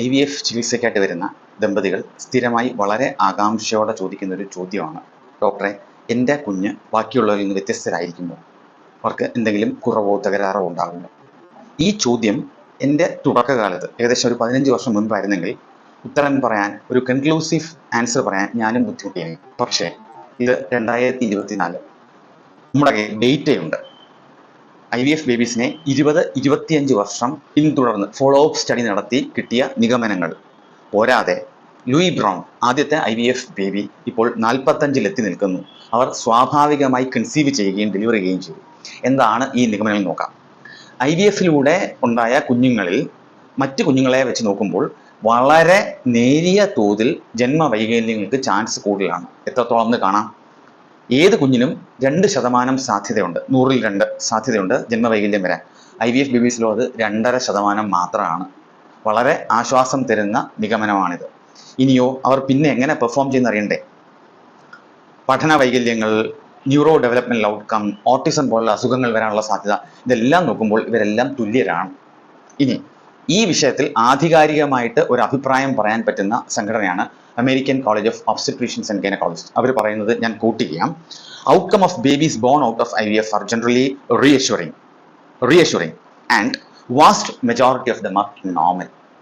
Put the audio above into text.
IVF ചികിത്സയ്ക്കായിട്ട് വരുന്ന ദമ്പതികൾ സ്ഥിരമായി വളരെ ആകാംക്ഷയോടെ ചോദിക്കുന്ന ഒരു ചോദ്യമാണ്, ഡോക്ടറെ, എൻ്റെ കുഞ്ഞ് ബാക്കിയുള്ളവരിൽ നിന്ന് വ്യത്യസ്തരായിരിക്കുമോ? അവർക്ക് എന്തെങ്കിലും കുറവോ തകരാറോ ഉണ്ടാകുമോ? ഈ ചോദ്യം എൻ്റെ തുടക്കകാലത്ത് ഏകദേശം ഒരു 15 വർഷം മുൻപായിരുന്നെങ്കിൽ ഉത്തരം പറയാൻ, ഒരു കൺക്ലൂസീവ് ആൻസർ പറയാൻ ഞാനും ബുദ്ധിമുട്ടിയിരുന്നു. പക്ഷേ ഇത് 2024, നമ്മുടെ കയ്യിൽ ഡേറ്റയുണ്ട്. IVF ബേബീസിനെ 20-25 വർഷം പിന്തുടർന്ന് ഫോളോ അപ്പ് സ്റ്റഡി നടത്തി കിട്ടിയ നിഗമനങ്ങൾ പോരാതെ ലൂയി ബ്രൗൺ, ആദ്യത്തെ IVF ബേബി, ഇപ്പോൾ 45-ൽ എത്തി നിൽക്കുന്നു. അവർ സ്വാഭാവികമായി കൺസീവ് ചെയ്യുകയും ഡെലിവറി ചെയ്യുകയും ചെയ്തു. എന്താണ് ഈ നിഗമനങ്ങൾ നോക്കാം. IVF-ലൂടെ ഉണ്ടായ കുഞ്ഞുങ്ങളിൽ മറ്റ് കുഞ്ഞുങ്ങളെ വെച്ച് നോക്കുമ്പോൾ വളരെ നേരിയ തോതിൽ ജന്മവൈകല്യങ്ങൾക്ക് ചാൻസ് കൂടുതലാണ്. എത്രത്തോളം എന്ന് കാണാം. ഏത് കുഞ്ഞിനും 2% സാധ്യതയുണ്ട്, 100-ൽ 2 സാധ്യതയുണ്ട് ജന്മവൈകല്യം വരാൻ. IVF ബേബീസിലോ അത് 2.5% മാത്രമാണ്. വളരെ ആശ്വാസം തരുന്ന നിഗമനമാണിത്. ഇനിയോ അവർ പിന്നെ എങ്ങനെ പെർഫോം ചെയ്യുന്ന അറിയണ്ടേ? പഠന വൈകല്യങ്ങൾ, ന്യൂറോ ഡെവലപ്മെന്റൽ ഔട്ട്കം, ഓട്ടിസം പോലുള്ള അസുഖങ്ങൾ വരാനുള്ള സാധ്യത, ഇതെല്ലാം നോക്കുമ്പോൾ ഇവരെല്ലാം തുല്യരാണ്. ഇനി ഈ വിഷയത്തിൽ ആധികാരികമായിട്ട് ഒരു അഭിപ്രായം പറയാൻ പറ്റുന്ന സംഘടനയാണ് American college of obstetricians and gynaecologist. അവർ പറയുന്നത് ഞാൻ കോട്ട് ചെയ്യാം: outcome of babies born out of IVF are generally reassuring and vast majority of them are normal.